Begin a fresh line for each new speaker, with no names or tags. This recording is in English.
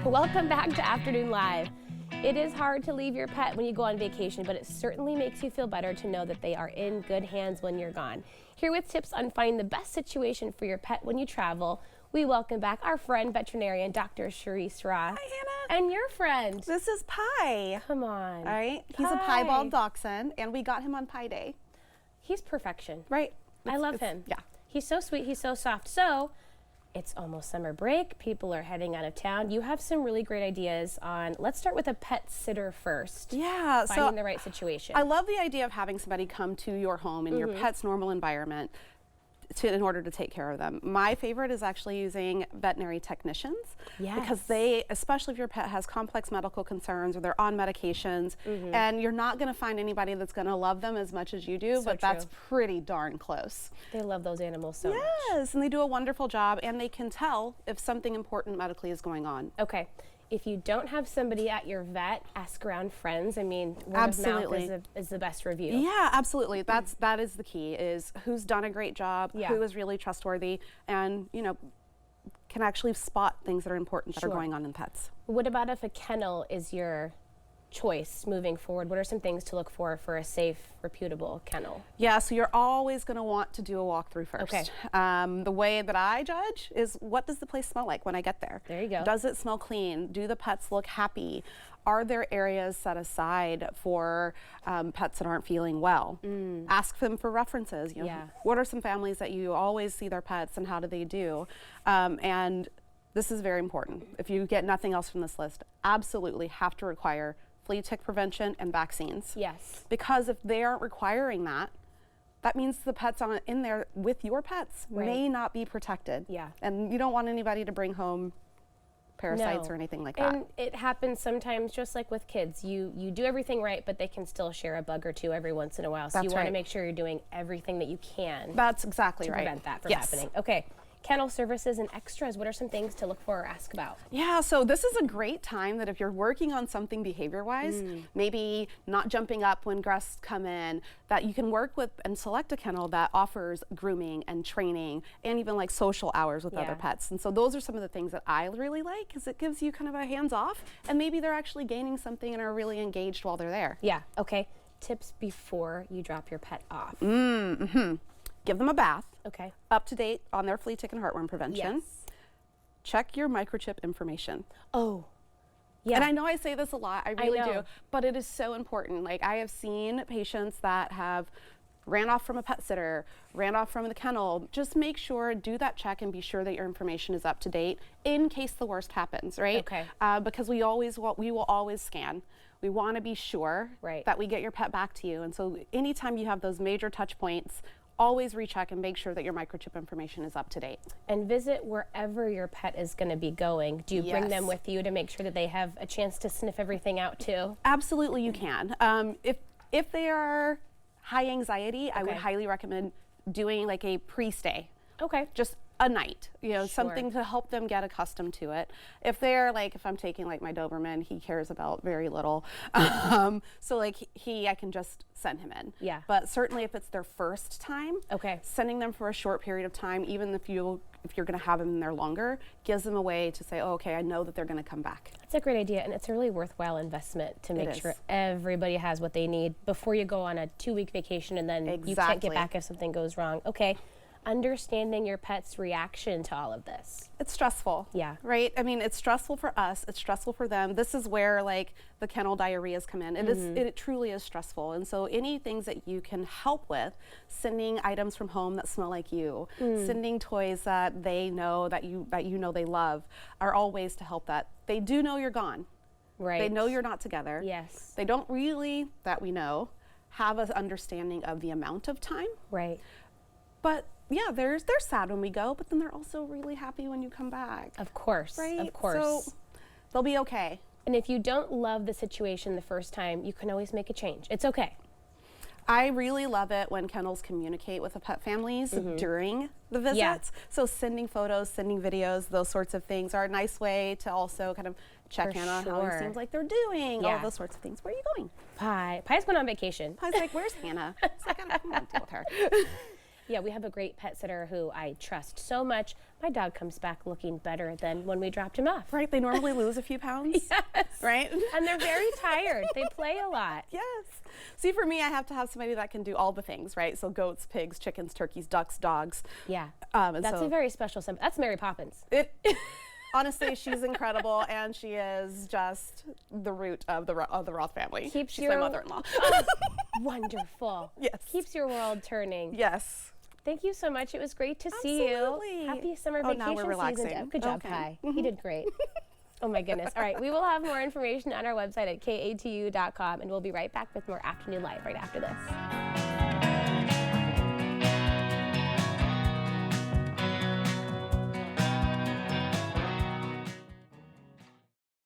Welcome back to Afternoon Live. It is hard to leave your pet when you go on vacation, but it certainly makes you feel better to know that they are in good hands when you're gone. Here with tips on finding the best situation for your pet when you travel, we welcome back our friend, Veterinarian Dr. Cherice Roth.
Hi, Hannah.
And your friend.
This is Pi.
Come on.
All right. He's a piebald dachshund, and we got him on Pi Day.
He's perfection.
Right.
I love him.
Yeah.
He's so sweet. He's so soft. So, it's almost summer break. People are heading out of town. You have some really great ideas on, let's start with a pet sitter first.
Yeah.
Finding the right situation.
I love the idea of having somebody come to your home in your pet's normal environment in order to take care of them. My favorite is actually using veterinary technicians.
Yes.
Because they, especially if your pet has complex medical concerns or they're on medications, and you're not going to find anybody that's going to love them as much as you do, but that's pretty darn close.
They love those animals so much.
Yes, and they do a wonderful job, and they can tell if something important medically is going on.
Okay. If you don't have somebody at your vet, ask around friends. I mean, word
Absolutely.
of mouth is the best review.
Yeah, absolutely. That is the key, is who's done a great job, who is really trustworthy, and can actually spot things that are important that are going on in pets.
What about if a kennel is your choice moving forward? What are some things to look for a safe, reputable kennel?
Yeah, so you're always going to want to do a walkthrough first.
Okay.
The way that I judge is, what does the place smell like when I get there?
There you go.
Does it smell clean? Do the pets look happy? Are there areas set aside for pets that aren't feeling well? Ask them for references. What are some families that you always see their pets, and how do they do? And this is very important. If you get nothing else from this list, absolutely have to require flea tick prevention and vaccines.
Yes.
Because if they aren't requiring that, that means the pets in there with your pets may not be protected.
Yeah.
And you don't want anybody to bring home parasites or anything like that.
And it happens sometimes, just like with kids. You do everything right, but they can still share a bug or two every once in a while. So you want to make sure you're doing everything that you can.
That's exactly
to
right.
prevent that from happening. Okay. Kennel services and extras, what are some things to look for or ask about?
Yeah, so this is a great time that if you're working on something behavior-wise, maybe not jumping up when guests come in, that you can work with and select a kennel that offers grooming and training and even like social hours with other pets. And so those are some of the things that I really like, because it gives you kind of a hands-off, and maybe they're actually gaining something and are really engaged while they're there.
Yeah, okay. Tips before you drop your pet off.
Give them a bath.
Okay.
Up to date on their flea, tick, and heartworm prevention.
Yes.
Check your microchip information.
Oh, yeah.
And I know I say this a lot, I really do, but it is so important. Like, I have seen patients that have ran off from a pet sitter, ran off from the kennel. Just make sure, do that check and be sure that your information is up to date in case the worst happens, right?
Okay.
Because we will always scan. We want to be sure that we get your pet back to you. And so anytime you have those major touch points, always recheck and make sure that your microchip information is up to date. And
visit wherever your pet is going to be going. Do you bring them with you to make sure that they have a chance to sniff everything out too?
Absolutely, you can. If they are high anxiety, I would highly recommend doing like a pre-stay. Okay. Just a night, something to help them get accustomed to it. If they're like, if I'm taking like my Doberman, he cares about very little. So like I can just send him in. Yeah. But certainly if it's their first time, sending them for a short period of time, even if you're going to have them in there longer, gives them a way to say, oh, okay, I know that they're going to come back.
That's a great idea, and it's a really worthwhile investment to make sure everybody has what they need before you go on a 2-week vacation, and then you can't get back if something goes wrong. Okay. Understanding your pet's reaction to all of this.
It's stressful. Yeah. Right? I mean, it's stressful for us. It's stressful for them. This is where like the kennel diarrheas come in. It truly is stressful. And so any things that you can help with, sending items from home that smell like you, sending toys that they know that you know they love, are all ways to help that. They do know you're gone. Right. They know you're not together. Yes. They don't really, that we know, have an understanding of the amount of time. Right. But yeah, they're sad when we go, but then they're also really happy when you come back.
Of course,
right?
Of course.
So they'll be okay.
And if you don't love the situation the first time, you can always make a change. It's okay.
I really love it when kennels communicate with the pet families during the visits. So sending photos, sending videos, those sorts of things are a nice way to also kind of check in on how it seems like they're doing, all those sorts of things. Where are you going?
Pi's going on vacation.
Pi's like, where's Hannah? So I gotta come on, deal with her.
Yeah, we have a great pet sitter who I trust so much. My dog comes back looking better than when we dropped him off.
Right, they normally lose a few pounds.
Yes.
Right?
And they're very tired. They play a lot.
Yes. See, for me, I have to have somebody that can do all the things, right? So goats, pigs, chickens, turkeys, ducks, dogs.
Yeah.
And
That's
so
a very special symbol. That's Mary Poppins.
honestly, she's incredible, and she is just the root of the Roth family. She's my mother-in-law.
Oh, wonderful.
Yes.
Keeps your world turning.
Yes.
Thank you so much. It was great to see
Absolutely.
you. Happy summer
Oh, now
vacation
we're relaxing.
season. Good job,
Okay.
Kai. He did great. Oh my goodness. All right, we will have more information on our website at katu.com, and we'll be right back with more Afternoon Live right after this.